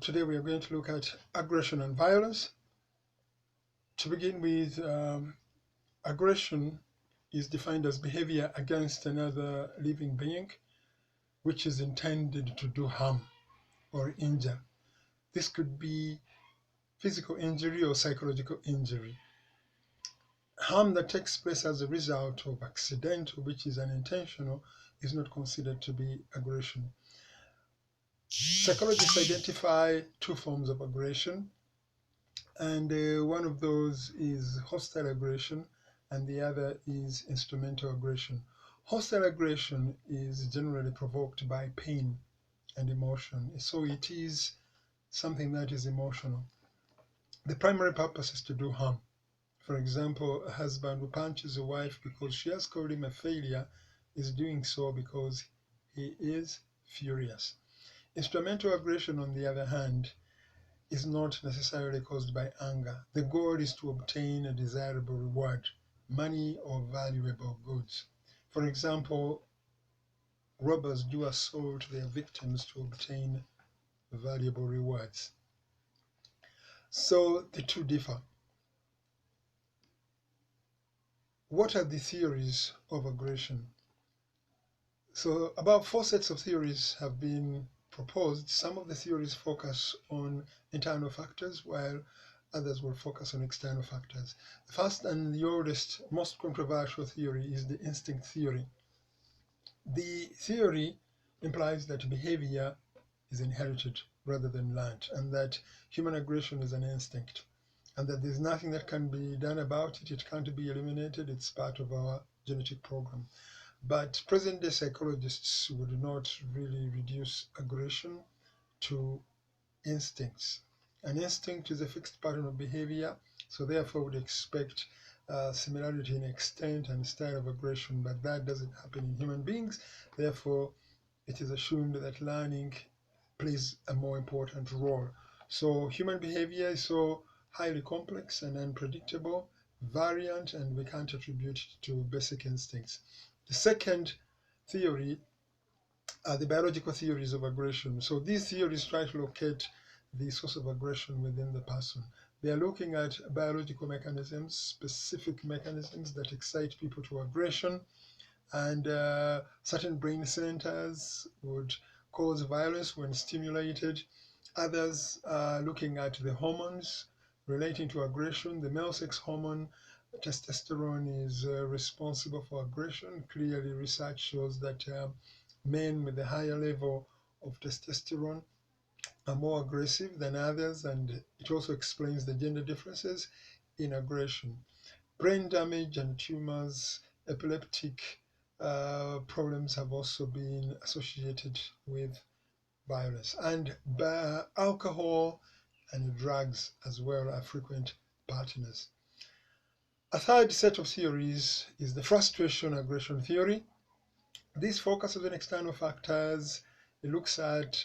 today we are going to look at aggression and violence. To begin with, aggression is defined as behavior against another living being which is intended to do harm or injure. This could be physical injury or psychological injury. Harm that takes place as a result of accidental, which is unintentional, is not considered to be aggression. Psychologists identify two forms of aggression, and one of those is hostile aggression and the other is instrumental aggression. Hostile aggression is generally provoked by pain and emotion, so it is something that is emotional. The primary purpose is to do harm. For example, a husband who punches a wife because she has called him a failure is doing so because he is furious. Instrumental aggression, on the other hand, is not necessarily caused by anger. The goal is to obtain a desirable reward, money or valuable goods. For example, robbers do assault their victims to obtain valuable rewards. So the two differ. What are the theories of aggression? So about 4 sets of theories have been proposed. Some of the theories focus on internal factors, while others will focus on external factors. The first and the oldest, most controversial theory is the instinct theory. The theory implies that behavior is inherited rather than learned, and that human aggression is an instinct, and that there's nothing that can be done about it. It can't be eliminated. It's part of our genetic program. But present-day psychologists would not really reduce aggression to instincts. An instinct is a fixed pattern of behavior, so therefore would expect similarity in extent and style of aggression, but that doesn't happen in human beings. Therefore, it is assumed that learning plays a more important role. So human behavior is so highly complex and unpredictable, variant, and we can't attribute it to basic instincts. The second theory are the biological theories of aggression. So these theories try to locate the source of aggression within the person. They are looking at biological mechanisms, specific mechanisms that excite people to aggression, and certain brain centers would cause violence when stimulated. Others are looking at the hormones relating to aggression. The male sex hormone testosterone is responsible for aggression. Clearly, research shows that men with a higher level of testosterone are more aggressive than others, and it also explains the gender differences in aggression. Brain damage and tumors, epileptic problems have also been associated with violence, and alcohol and drugs as well are frequent partners. A third set of theories is the frustration aggression theory. This focuses on external factors. It looks at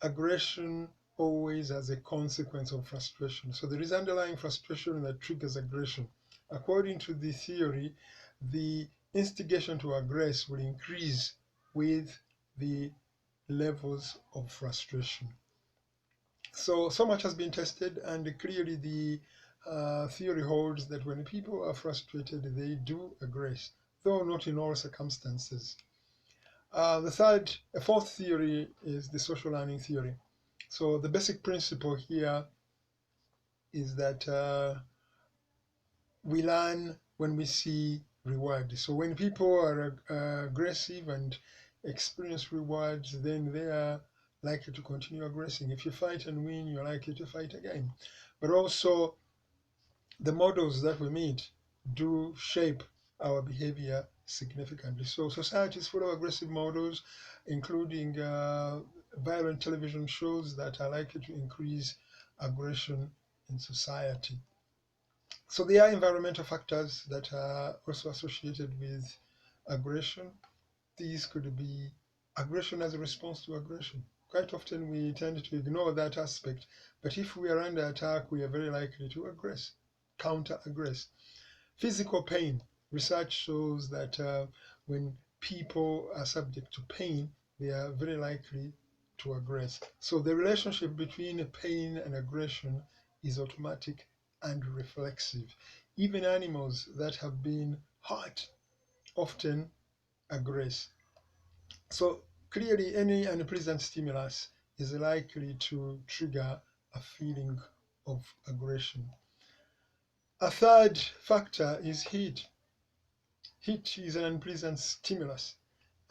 aggression always as a consequence of frustration. So there is underlying frustration that triggers aggression. According to the theory, the instigation to aggress will increase with the levels of frustration. So much has been tested, and clearly the theory holds that when people are frustrated, they do aggress, though not in all circumstances. A fourth theory is the social learning theory. So the basic principle here is that we learn when we see reward. So when people are aggressive and experience rewards, then they are likely to continue aggressing. If you fight and win, you're likely to fight again. But also, the models that we meet do shape our behavior significantly. So society is full of aggressive models, including violent television shows that are likely to increase aggression in society. So there are environmental factors that are also associated with aggression. These could be aggression as a response to aggression. Quite often we tend to ignore that aspect, but if we are under attack, we are very likely to aggress, counter-aggress. Physical pain. Research shows that when people are subject to pain, they are very likely to aggress. So the relationship between pain and aggression is automatic and reflexive. Even animals that have been hurt often aggress. So clearly, any unpleasant stimulus is likely to trigger a feeling of aggression. A third factor is heat. Heat is an unpleasant stimulus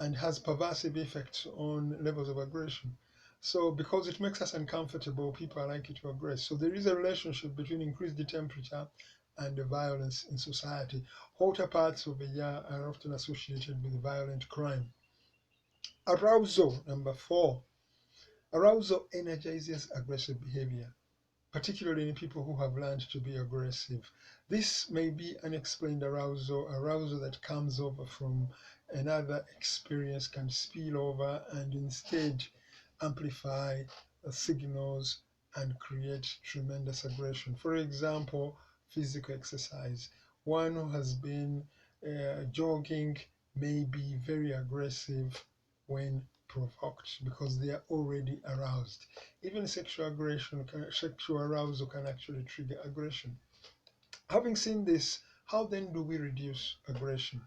and has pervasive effects on levels of aggression. So because it makes us uncomfortable, people are likely to aggress. So there is a relationship between increased temperature and the violence in society. Hotter parts of the year are often associated with violent crime. Arousal, number 4. Arousal energizes aggressive behavior, particularly in people who have learned to be aggressive. This may be unexplained arousal that comes over from another experience can spill over and instead amplify the signals and create tremendous aggression. For example, physical exercise. One who has been jogging may be very aggressive when provoked because they are already aroused. Even sexual arousal can actually trigger aggression. Having seen this, how then do we reduce aggression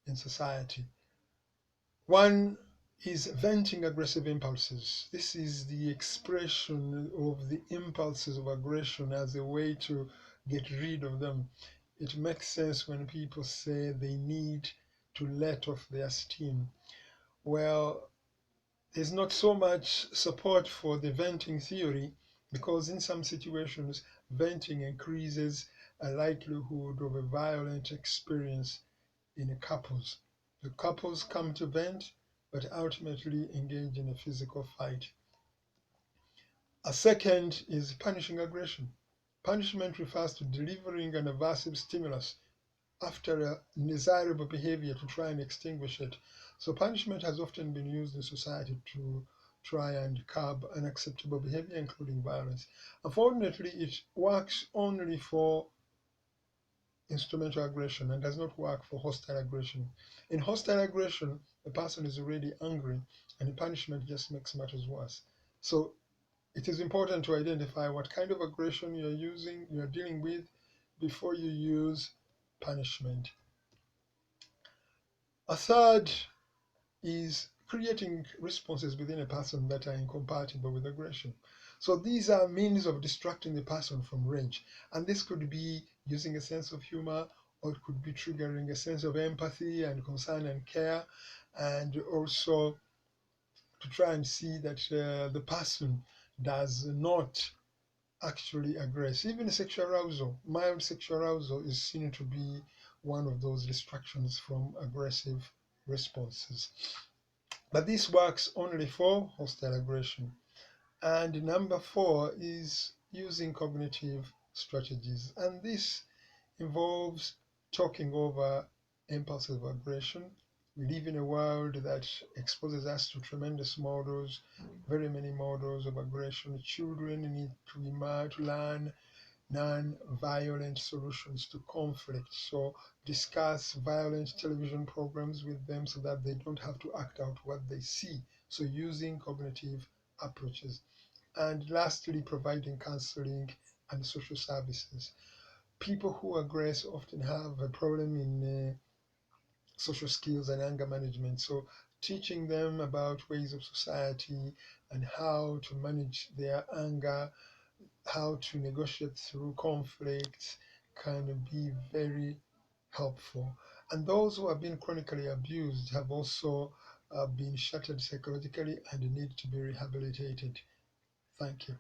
in society? One is venting aggressive impulses. This is the expression of the impulses of aggression as a way to get rid of them. It makes sense when people say they need to let off their steam. Well, there's not so much support for the venting theory because in some situations venting increases a likelihood of a violent experience in a couples. The couples come to vent but ultimately engage in a physical fight. A second is punishing aggression. Punishment refers to delivering an aversive stimulus after a desirable behavior to try and extinguish it. So punishment has often been used in society to try and curb unacceptable behavior, including violence. Unfortunately, it works only for instrumental aggression and does not work for hostile aggression. In hostile aggression, the person is already angry and the punishment just makes matters worse. So it is important to identify what kind of aggression you're dealing with before you use punishment. A third is creating responses within a person that are incompatible with aggression. So these are means of distracting the person from rage. And this could be using a sense of humor, or it could be triggering a sense of empathy and concern and care, and also to try and see that the person does not actually aggress. Even sexual arousal, mild sexual arousal is seen to be one of those distractions from aggressive responses. But this works only for hostile aggression. And number 4 is using cognitive strategies. And this involves talking over impulsive aggression. We live in a world that exposes us to tremendous models, very many models of aggression. Children need to learn non-violent solutions to conflict. So discuss violent television programs with them so that they don't have to act out what they see. So using cognitive approaches. And lastly, providing counseling and social services. People who aggress often have a problem in social skills and anger management. So teaching them about ways of society and how to manage their anger, how to negotiate through conflicts can be very helpful. And those who have been chronically abused have also been shattered psychologically and need to be rehabilitated. Thank you.